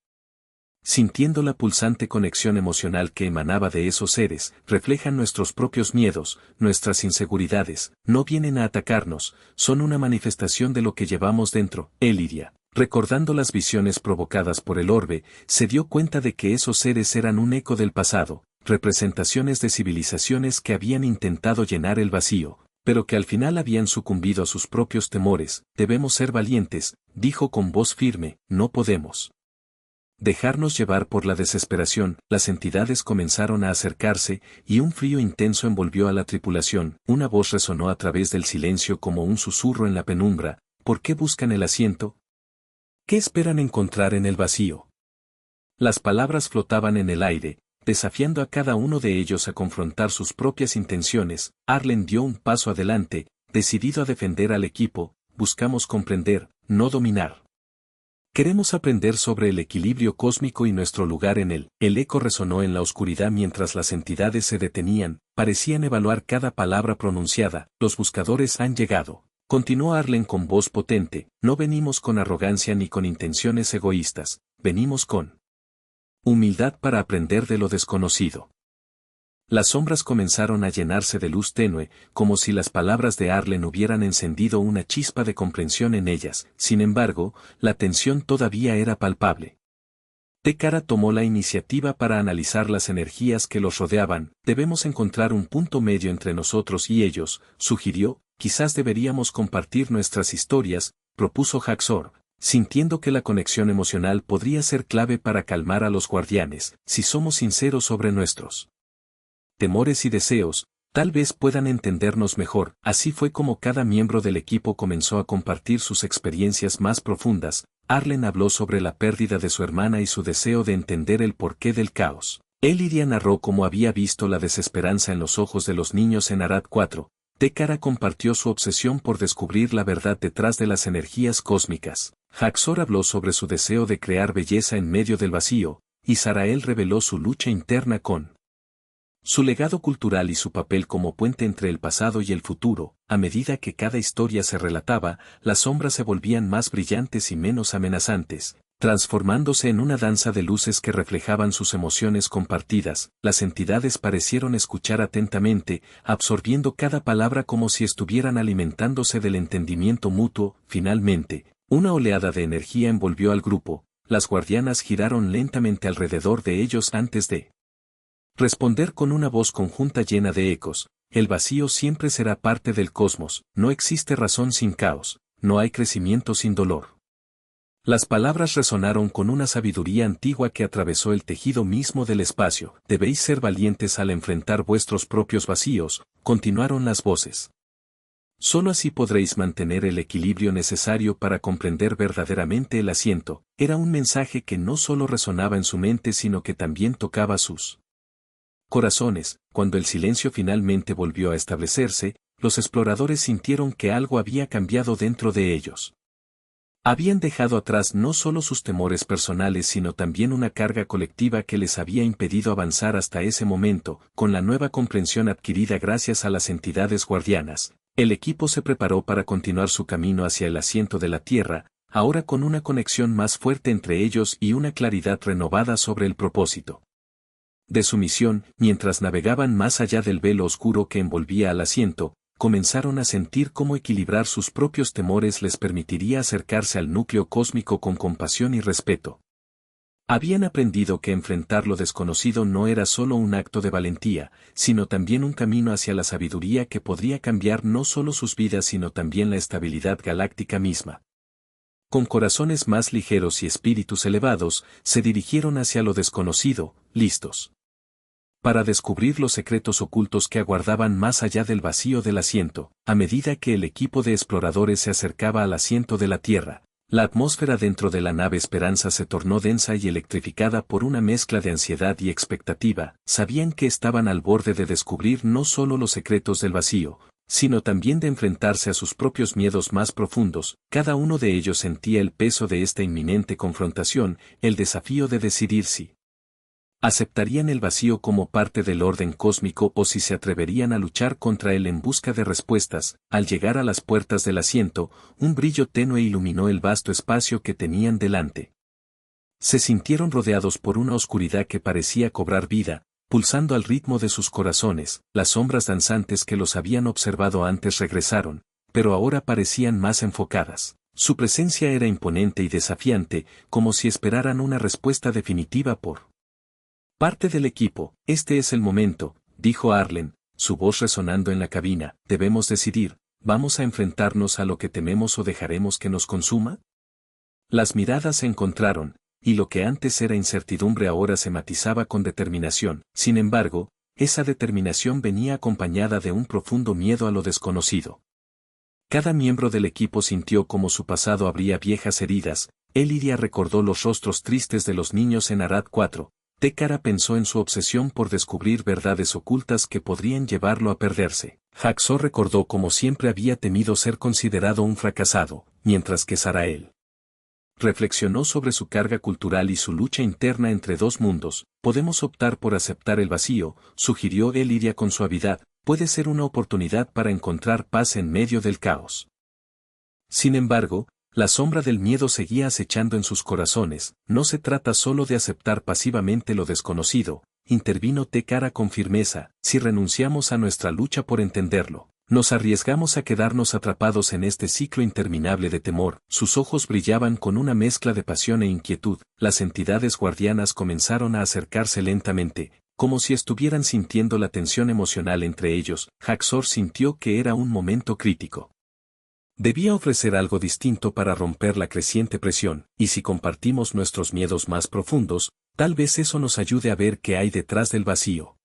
Sintiendo la pulsante conexión emocional que emanaba de esos seres, reflejan nuestros propios miedos, nuestras inseguridades, no vienen a atacarnos, son una manifestación de lo que llevamos dentro. Elidia, recordando las visiones provocadas por el orbe, se dio cuenta de que esos seres eran un eco del pasado, representaciones de civilizaciones que habían intentado llenar el vacío, pero que al final habían sucumbido a sus propios temores. Debemos ser valientes, dijo con voz firme, no podemos dejarnos llevar por la desesperación. Las entidades comenzaron a acercarse, y un frío intenso envolvió a la tripulación. Una voz resonó a través del silencio como un susurro en la penumbra. ¿Por qué buscan el asiento? ¿Qué esperan encontrar en el vacío? Las palabras flotaban en el aire, desafiando a cada uno de ellos a confrontar sus propias intenciones. Arlen dio un paso adelante, decidido a defender al equipo. Buscamos comprender, no dominar. Queremos aprender sobre el equilibrio cósmico y nuestro lugar en él. El eco resonó en la oscuridad mientras las entidades se detenían, parecían evaluar cada palabra pronunciada. Los buscadores han llegado. Continuó Arlen con voz potente, no venimos con arrogancia ni con intenciones egoístas, venimos con humildad para aprender de lo desconocido. Las sombras comenzaron a llenarse de luz tenue, como si las palabras de Arlen hubieran encendido una chispa de comprensión en ellas. Sin embargo, la tensión todavía era palpable. Tekara tomó la iniciativa para analizar las energías que los rodeaban. Debemos encontrar un punto medio entre nosotros y ellos, sugirió. Quizás deberíamos compartir nuestras historias, propuso Haxor, sintiendo que la conexión emocional podría ser clave para calmar a los guardianes. Si somos sinceros sobre nuestros temores y deseos, tal vez puedan entendernos mejor. Así fue como cada miembro del equipo comenzó a compartir sus experiencias más profundas. Arlen habló sobre la pérdida de su hermana y su deseo de entender el porqué del caos. Elidia narró cómo había visto la desesperanza en los ojos de los niños en Arad 4. Tekara compartió su obsesión por descubrir la verdad detrás de las energías cósmicas. Haxor habló sobre su deseo de crear belleza en medio del vacío, y Sarael reveló su lucha interna con Su legado cultural y su papel como puente entre el pasado y el futuro. A medida que cada historia se relataba, las sombras se volvían más brillantes y menos amenazantes, transformándose en una danza de luces que reflejaban sus emociones compartidas. Las entidades parecieron escuchar atentamente, absorbiendo cada palabra como si estuvieran alimentándose del entendimiento mutuo. Finalmente, una oleada de energía envolvió al grupo. Las guardianas giraron lentamente alrededor de ellos antes de responder con una voz conjunta llena de ecos. El vacío siempre será parte del cosmos, no existe razón sin caos, no hay crecimiento sin dolor. Las palabras resonaron con una sabiduría antigua que atravesó el tejido mismo del espacio. Debéis ser valientes al enfrentar vuestros propios vacíos, continuaron las voces. Solo así podréis mantener el equilibrio necesario para comprender verdaderamente el asiento. Era un mensaje que no solo resonaba en su mente sino que también tocaba sus corazones. Cuando el silencio finalmente volvió a establecerse, los exploradores sintieron que algo había cambiado dentro de ellos. Habían dejado atrás no solo sus temores personales sino también una carga colectiva que les había impedido avanzar hasta ese momento. Con la nueva comprensión adquirida gracias a las entidades guardianas, el equipo se preparó para continuar su camino hacia el asiento de la Tierra, ahora con una conexión más fuerte entre ellos y una claridad renovada sobre el propósito de su misión. Mientras navegaban más allá del velo oscuro que envolvía al asiento, comenzaron a sentir cómo equilibrar sus propios temores les permitiría acercarse al núcleo cósmico con compasión y respeto. Habían aprendido que enfrentar lo desconocido no era solo un acto de valentía, sino también un camino hacia la sabiduría que podría cambiar no solo sus vidas sino también la estabilidad galáctica misma. Con corazones más ligeros y espíritus elevados, se dirigieron hacia lo desconocido, listos para descubrir los secretos ocultos que aguardaban más allá del vacío del asiento. A medida que el equipo de exploradores se acercaba al asiento de la Tierra, la atmósfera dentro de la nave Esperanza se tornó densa y electrificada por una mezcla de ansiedad y expectativa. Sabían que estaban al borde de descubrir no solo los secretos del vacío, sino también de enfrentarse a sus propios miedos más profundos. Cada uno de ellos sentía el peso de esta inminente confrontación, el desafío de decidir si aceptarían el vacío como parte del orden cósmico o si se atreverían a luchar contra él en busca de respuestas. Al llegar a las puertas del asiento, un brillo tenue iluminó el vasto espacio que tenían delante. Se sintieron rodeados por una oscuridad que parecía cobrar vida, pulsando al ritmo de sus corazones. Las sombras danzantes que los habían observado antes regresaron, pero ahora parecían más enfocadas. Su presencia era imponente y desafiante, como si esperaran una respuesta definitiva por parte del equipo. Este es el momento, dijo Arlen, su voz resonando en la cabina. Debemos decidir, ¿vamos a enfrentarnos a lo que tememos o dejaremos que nos consuma? Las miradas se encontraron, y lo que antes era incertidumbre ahora se matizaba con determinación. Sin embargo, esa determinación venía acompañada de un profundo miedo a lo desconocido. Cada miembro del equipo sintió como su pasado abría viejas heridas. Eliria recordó los rostros tristes de los niños en Arad 4. Tekara pensó en su obsesión por descubrir verdades ocultas que podrían llevarlo a perderse. Haxor recordó cómo siempre había temido ser considerado un fracasado, mientras que Sarael reflexionó sobre su carga cultural y su lucha interna entre dos mundos. Podemos optar por aceptar el vacío, sugirió Eliria con suavidad, puede ser una oportunidad para encontrar paz en medio del caos. Sin embargo, la sombra del miedo seguía acechando en sus corazones. No se trata solo de aceptar pasivamente lo desconocido, intervino Tekara con firmeza. Si renunciamos a nuestra lucha por entenderlo, nos arriesgamos a quedarnos atrapados en este ciclo interminable de temor. Sus ojos brillaban con una mezcla de pasión e inquietud. Las entidades guardianas comenzaron a acercarse lentamente, como si estuvieran sintiendo la tensión emocional entre ellos. Haxor sintió que era un momento crítico. Debía ofrecer algo distinto para romper la creciente presión, y si compartimos nuestros miedos más profundos, tal vez eso nos ayude a ver qué hay detrás del vacío.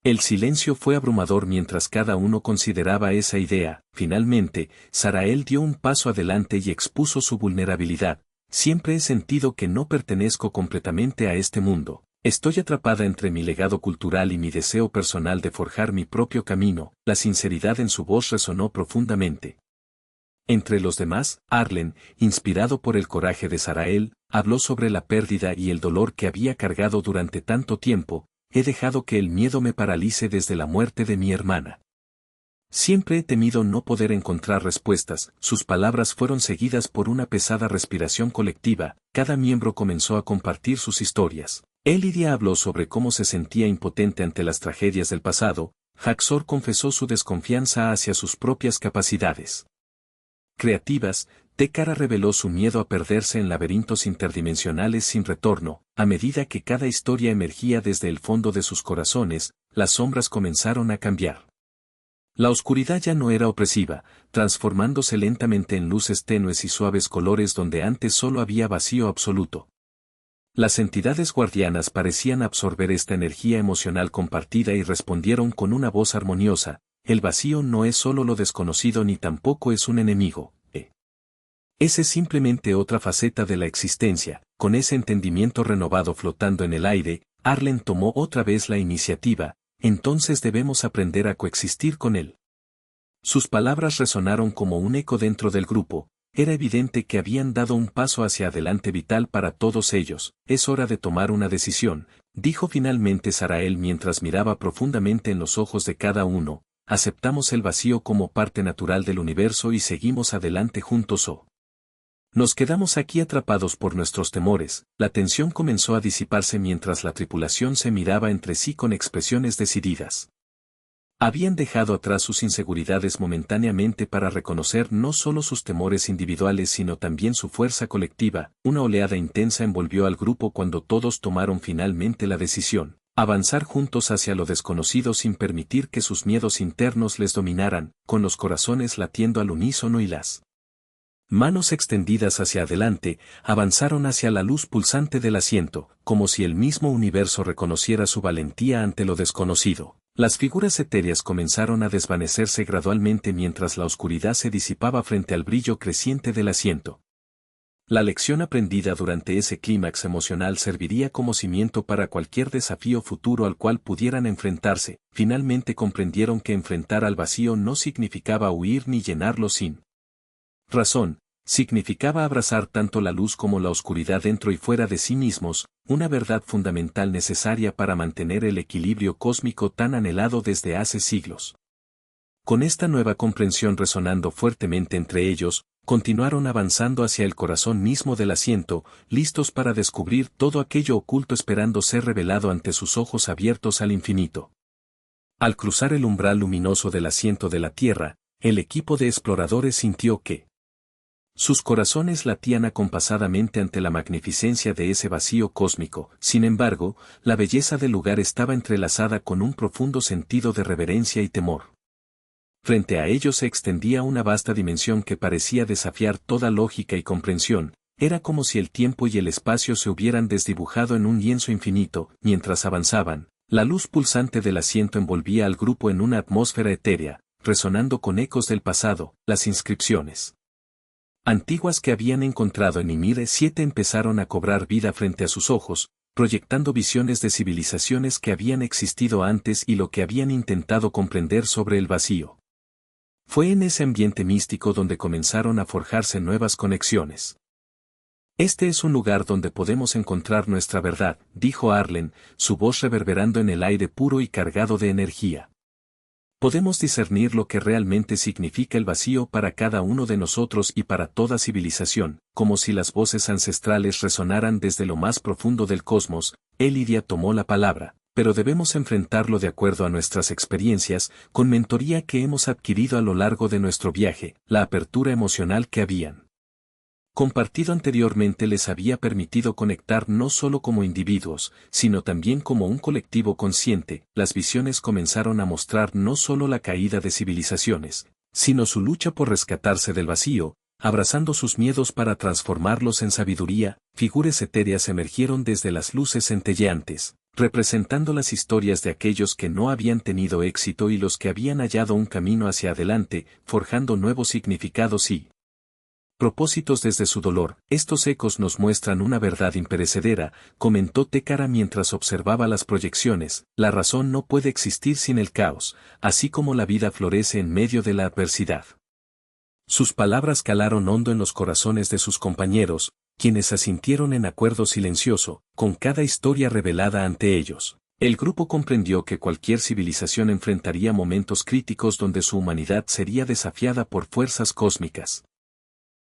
El silencio fue abrumador mientras cada uno consideraba esa idea. Finalmente, Sarael dio un paso adelante y expuso su vulnerabilidad. Siempre he sentido que no pertenezco completamente a este mundo. Estoy atrapada entre mi legado cultural y mi deseo personal de forjar mi propio camino. La sinceridad en su voz resonó profundamente. Entre los demás, Arlen, inspirado por el coraje de Sarael, habló sobre la pérdida y el dolor que había cargado durante tanto tiempo. he dejado que el miedo me paralice desde la muerte de mi hermana. Siempre he temido no poder encontrar respuestas. Sus palabras fueron seguidas por una pesada respiración colectiva, cada miembro comenzó a compartir sus historias. Elidia habló sobre cómo se sentía impotente ante las tragedias del pasado, Haxor confesó su desconfianza hacia sus propias capacidades creativas, Tekara reveló su miedo a perderse en laberintos interdimensionales sin retorno. A medida que cada historia emergía desde el fondo de sus corazones, las sombras comenzaron a cambiar. La oscuridad ya no era opresiva, transformándose lentamente en luces tenues y suaves colores donde antes solo había vacío absoluto. Las entidades guardianas parecían absorber esta energía emocional compartida y respondieron con una voz armoniosa: el vacío no es solo lo desconocido ni tampoco es un enemigo. Ese es simplemente otra faceta de la existencia. Con ese entendimiento renovado flotando en el aire, Arlen tomó otra vez la iniciativa: entonces debemos aprender a coexistir con él. Sus palabras resonaron como un eco dentro del grupo. Era evidente que habían dado un paso hacia adelante vital para todos ellos. Es hora de tomar una decisión, dijo finalmente Sarael mientras miraba profundamente en los ojos de cada uno. Aceptamos el vacío como parte natural del universo y seguimos adelante juntos o nos quedamos aquí atrapados por nuestros temores. La tensión comenzó a disiparse mientras la tripulación se miraba entre sí con expresiones decididas. Habían dejado atrás sus inseguridades momentáneamente para reconocer no solo sus temores individuales sino también su fuerza colectiva. Una oleada intensa envolvió al grupo cuando todos tomaron finalmente la decisión: avanzar juntos hacia lo desconocido sin permitir que sus miedos internos les dominaran, con los corazones latiendo al unísono y las manos extendidas hacia adelante, avanzaron hacia la luz pulsante del asiento, como si el mismo universo reconociera su valentía ante lo desconocido. Las figuras etéreas comenzaron a desvanecerse gradualmente mientras la oscuridad se disipaba frente al brillo creciente del asiento. La lección aprendida durante ese clímax emocional serviría como cimiento para cualquier desafío futuro al cual pudieran enfrentarse. Finalmente comprendieron que enfrentar al vacío no significaba huir ni llenarlo sin razón, significaba abrazar tanto la luz como la oscuridad dentro y fuera de sí mismos, una verdad fundamental necesaria para mantener el equilibrio cósmico tan anhelado desde hace siglos. Con esta nueva comprensión resonando fuertemente entre ellos, continuaron avanzando hacia el corazón mismo del asiento, listos para descubrir todo aquello oculto esperando ser revelado ante sus ojos abiertos al infinito. Al cruzar el umbral luminoso del asiento de la Tierra, el equipo de exploradores sintió que sus corazones latían acompasadamente ante la magnificencia de ese vacío cósmico. Sin embargo, la belleza del lugar estaba entrelazada con un profundo sentido de reverencia y temor. Frente a ellos se extendía una vasta dimensión que parecía desafiar toda lógica y comprensión. Era como si el tiempo y el espacio se hubieran desdibujado en un lienzo infinito. Mientras avanzaban, la luz pulsante del asiento envolvía al grupo en una atmósfera etérea, resonando con ecos del pasado. Las inscripciones antiguas que habían encontrado en Ymir 7 empezaron a cobrar vida frente a sus ojos, proyectando visiones de civilizaciones que habían existido antes y lo que habían intentado comprender sobre el vacío. Fue en ese ambiente místico donde comenzaron a forjarse nuevas conexiones. Este es un lugar donde podemos encontrar nuestra verdad, dijo Arlen, su voz reverberando en el aire puro y cargado de energía. Podemos discernir lo que realmente significa el vacío para cada uno de nosotros y para toda civilización, como si las voces ancestrales resonaran desde lo más profundo del cosmos. Elidia tomó la palabra: pero debemos enfrentarlo de acuerdo a nuestras experiencias, con mentoría que hemos adquirido a lo largo de nuestro viaje. La apertura emocional que habían compartido anteriormente les había permitido conectar no solo como individuos, sino también como un colectivo consciente. Las visiones comenzaron a mostrar no solo la caída de civilizaciones, sino su lucha por rescatarse del vacío, abrazando sus miedos para transformarlos en sabiduría. Figuras etéreas emergieron desde las luces centelleantes, representando las historias de aquellos que no habían tenido éxito y los que habían hallado un camino hacia adelante, forjando nuevos significados y propósitos desde su dolor. Estos ecos nos muestran una verdad imperecedera, comentó Tekara mientras observaba las proyecciones. La razón no puede existir sin el caos, así como la vida florece en medio de la adversidad. Sus palabras calaron hondo en los corazones de sus compañeros, quienes asintieron en acuerdo silencioso, con cada historia revelada ante ellos. El grupo comprendió que cualquier civilización enfrentaría momentos críticos donde su humanidad sería desafiada por fuerzas cósmicas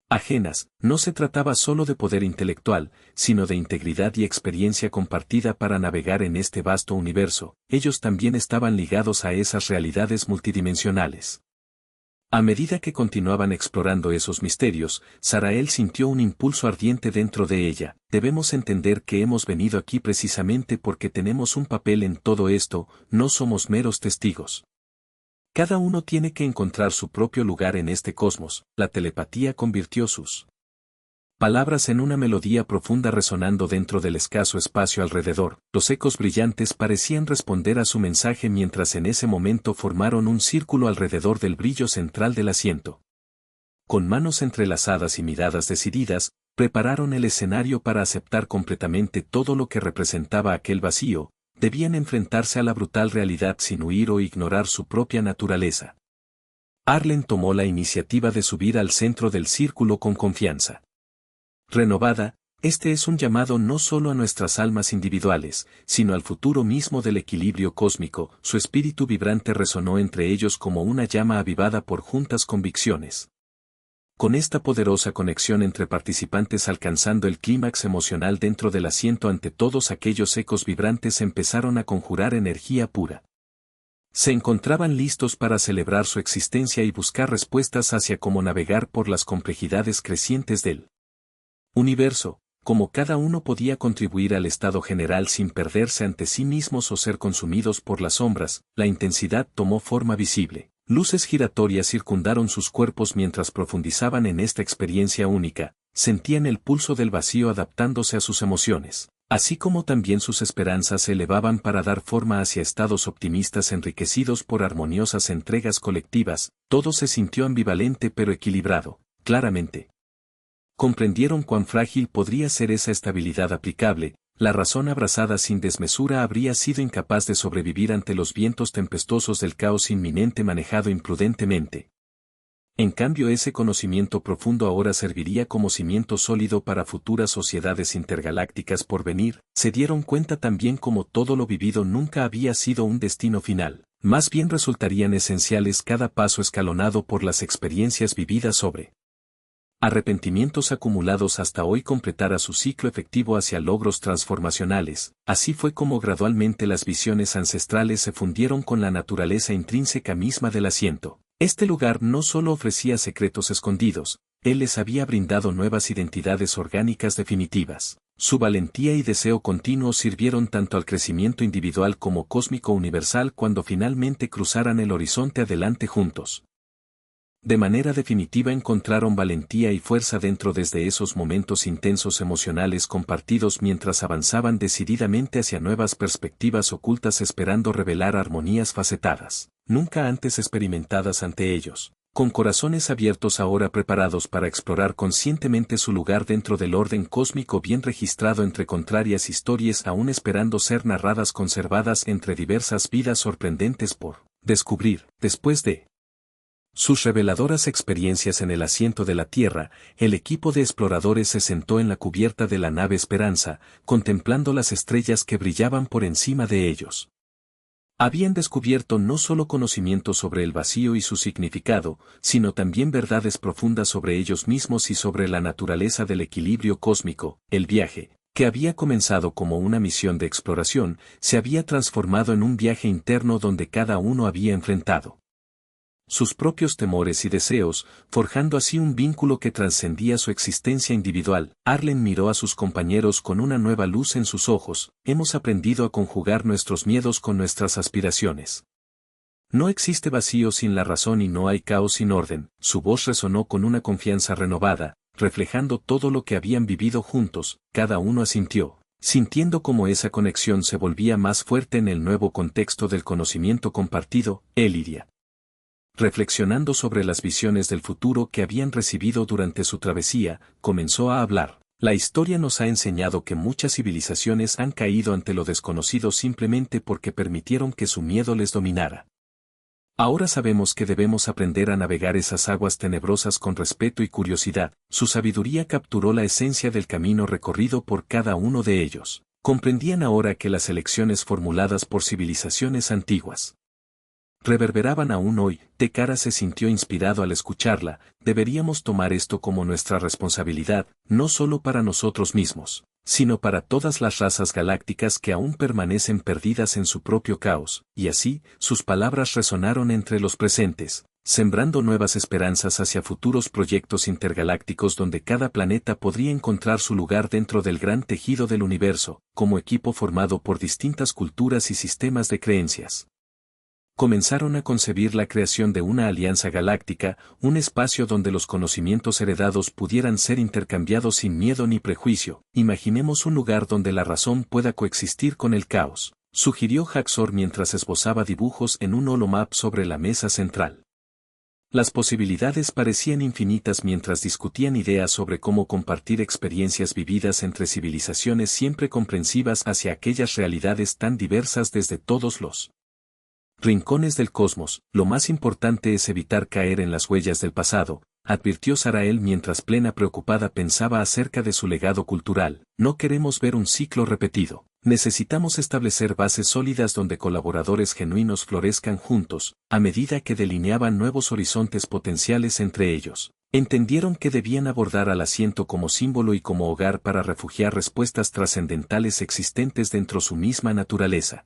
ajenas. No se trataba solo de poder intelectual, sino de integridad y experiencia compartida para navegar en este vasto universo. Ellos también estaban ligados a esas realidades multidimensionales. A medida que continuaban explorando esos misterios, Sarael sintió un impulso ardiente dentro de ella. Debemos entender que hemos venido aquí precisamente porque tenemos un papel en todo esto, no somos meros testigos. Cada uno tiene que encontrar su propio lugar en este cosmos. La telepatía convirtió sus palabras en una melodía profunda resonando dentro del escaso espacio alrededor. Los ecos brillantes parecían responder a su mensaje mientras en ese momento formaron un círculo alrededor del brillo central del asiento. Con manos entrelazadas y miradas decididas, prepararon el escenario para aceptar completamente todo lo que representaba aquel vacío. Debían enfrentarse a la brutal realidad sin huir o ignorar su propia naturaleza. Arlen tomó la iniciativa de subir al centro del círculo con confianza renovada. Este es un llamado no solo a nuestras almas individuales, sino al futuro mismo del equilibrio cósmico. Su espíritu vibrante resonó entre ellos como una llama avivada por juntas convicciones. Con esta poderosa conexión entre participantes alcanzando el clímax emocional dentro del asiento ante todos aquellos ecos vibrantes empezaron a conjurar energía pura. Se encontraban listos para celebrar su existencia y buscar respuestas hacia cómo navegar por las complejidades crecientes del universo, cómo cada uno podía contribuir al estado general sin perderse ante sí mismos o ser consumidos por las sombras. La intensidad tomó forma visible. Luces giratorias circundaron sus cuerpos mientras profundizaban en esta experiencia única, sentían el pulso del vacío adaptándose a sus emociones, así como también sus esperanzas se elevaban para dar forma hacia estados optimistas enriquecidos por armoniosas entregas colectivas. Todo se sintió ambivalente pero equilibrado, claramente. Comprendieron cuán frágil podría ser esa estabilidad aplicable. La razón abrazada sin desmesura habría sido incapaz de sobrevivir ante los vientos tempestuosos del caos inminente manejado imprudentemente. En cambio, ese conocimiento profundo ahora serviría como cimiento sólido para futuras sociedades intergalácticas por venir. Se dieron cuenta también como todo lo vivido nunca había sido un destino final, más bien resultarían esenciales cada paso escalonado por las experiencias vividas sobre arrepentimientos acumulados hasta hoy completara su ciclo efectivo hacia logros transformacionales. Así fue como gradualmente las visiones ancestrales se fundieron con la naturaleza intrínseca misma del asiento. Este lugar no solo ofrecía secretos escondidos, él les había brindado nuevas identidades orgánicas definitivas. Su valentía y deseo continuo sirvieron tanto al crecimiento individual como cósmico universal cuando finalmente cruzaran el horizonte adelante juntos. De manera definitiva encontraron valentía y fuerza dentro desde esos momentos intensos emocionales compartidos mientras avanzaban decididamente hacia nuevas perspectivas ocultas esperando revelar armonías facetadas, nunca antes experimentadas ante ellos, con corazones abiertos ahora preparados para explorar conscientemente su lugar dentro del orden cósmico bien registrado entre contrarias historias aún esperando ser narradas conservadas entre diversas vidas sorprendentes por descubrir, después de sus reveladoras experiencias en el asiento de la Tierra, el equipo de exploradores se sentó en la cubierta de la nave Esperanza, contemplando las estrellas que brillaban por encima de ellos. Habían descubierto no solo conocimiento sobre el vacío y su significado, sino también verdades profundas sobre ellos mismos y sobre la naturaleza del equilibrio cósmico. El viaje, que había comenzado como una misión de exploración, se había transformado en un viaje interno donde cada uno había enfrentado sus propios temores y deseos, forjando así un vínculo que trascendía su existencia individual. Arlen miró a sus compañeros con una nueva luz en sus ojos. Hemos aprendido a conjugar nuestros miedos con nuestras aspiraciones. No existe vacío sin la razón y no hay caos sin orden. Su voz resonó con una confianza renovada, reflejando todo lo que habían vivido juntos. Cada uno asintió, sintiendo cómo esa conexión se volvía más fuerte en el nuevo contexto del conocimiento compartido. Eliria, reflexionando sobre las visiones del futuro que habían recibido durante su travesía, comenzó a hablar. La historia nos ha enseñado que muchas civilizaciones han caído ante lo desconocido simplemente porque permitieron que su miedo les dominara. Ahora sabemos que debemos aprender a navegar esas aguas tenebrosas con respeto y curiosidad. Su sabiduría capturó la esencia del camino recorrido por cada uno de ellos. Comprendían ahora que las elecciones formuladas por civilizaciones antiguas reverberaban aún hoy. Tekara se sintió inspirado al escucharla. Deberíamos tomar esto como nuestra responsabilidad, no solo para nosotros mismos, sino para todas las razas galácticas que aún permanecen perdidas en su propio caos, y así, sus palabras resonaron entre los presentes, sembrando nuevas esperanzas hacia futuros proyectos intergalácticos donde cada planeta podría encontrar su lugar dentro del gran tejido del universo, como equipo formado por distintas culturas y sistemas de creencias. Comenzaron a concebir la creación de una alianza galáctica, un espacio donde los conocimientos heredados pudieran ser intercambiados sin miedo ni prejuicio. Imaginemos un lugar donde la razón pueda coexistir con el caos, sugirió Haxor mientras esbozaba dibujos en un holomap sobre la mesa central. Las posibilidades parecían infinitas mientras discutían ideas sobre cómo compartir experiencias vividas entre civilizaciones siempre comprensivas hacia aquellas realidades tan diversas desde todos los rincones del cosmos. Lo más importante es evitar caer en las huellas del pasado, advirtió Sarael mientras plena preocupada pensaba acerca de su legado cultural. No queremos ver un ciclo repetido. Necesitamos establecer bases sólidas donde colaboradores genuinos florezcan juntos, a medida que delineaban nuevos horizontes potenciales entre ellos. Entendieron que debían abordar al asiento como símbolo y como hogar para refugiar respuestas trascendentales existentes dentro su misma naturaleza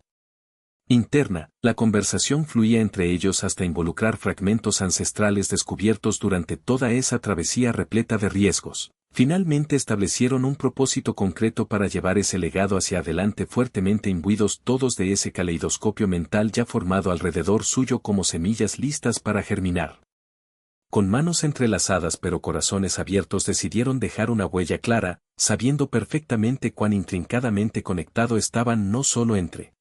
interna. La conversación fluía entre ellos hasta involucrar fragmentos ancestrales descubiertos durante toda esa travesía repleta de riesgos. Finalmente establecieron un propósito concreto para llevar ese legado hacia adelante, fuertemente imbuidos todos de ese caleidoscopio mental ya formado alrededor suyo como semillas listas para germinar. Con manos entrelazadas pero corazones abiertos decidieron dejar una huella clara, sabiendo perfectamente cuán intrincadamente conectado estaban no solo entre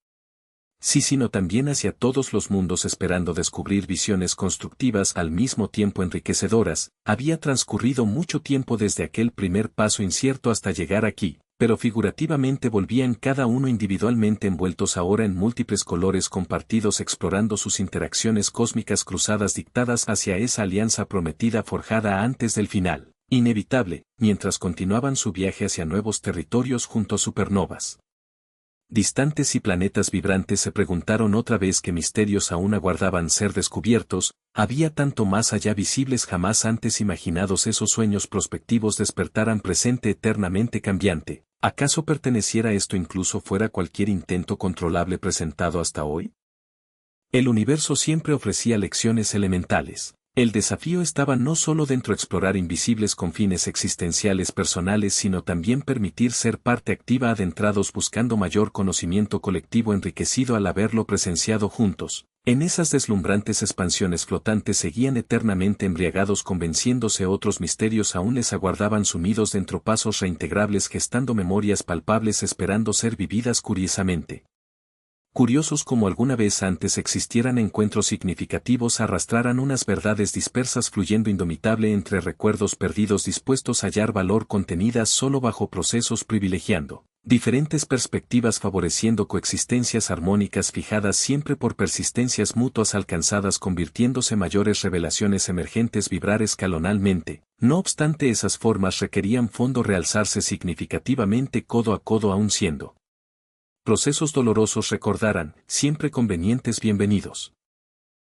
sí, sino también hacia todos los mundos, esperando descubrir visiones constructivas al mismo tiempo enriquecedoras. Había transcurrido mucho tiempo desde aquel primer paso incierto hasta llegar aquí, pero figurativamente volvían cada uno individualmente envueltos ahora en múltiples colores compartidos, explorando sus interacciones cósmicas cruzadas dictadas hacia esa alianza prometida forjada antes del final inevitable, mientras continuaban su viaje hacia nuevos territorios junto a supernovas distantes y planetas vibrantes. Se preguntaron otra vez qué misterios aún aguardaban ser descubiertos. Había tanto más allá visibles jamás antes imaginados. Esos sueños prospectivos despertaran presente eternamente cambiante. ¿Acaso perteneciera esto incluso fuera cualquier intento controlable presentado hasta hoy? El universo siempre ofrecía lecciones elementales. El desafío estaba no solo dentro de explorar invisibles confines existenciales personales, sino también permitir ser parte activa, adentrados buscando mayor conocimiento colectivo enriquecido al haberlo presenciado juntos. En esas deslumbrantes expansiones flotantes seguían eternamente embriagados, convenciéndose otros misterios aún les aguardaban sumidos dentro, pasos reintegrables gestando memorias palpables esperando ser vividas curiosamente. Curiosos como alguna vez antes existieran encuentros significativos, arrastraran unas verdades dispersas fluyendo indomitable entre recuerdos perdidos, dispuestos a hallar valor contenidas solo bajo procesos, privilegiando diferentes perspectivas, favoreciendo coexistencias armónicas fijadas siempre por persistencias mutuas alcanzadas, convirtiéndose mayores revelaciones emergentes vibrar escalonalmente. No obstante, esas formas requerían fondo, realzarse significativamente codo a codo, aún siendo procesos dolorosos, recordarán, siempre convenientes, bienvenidos.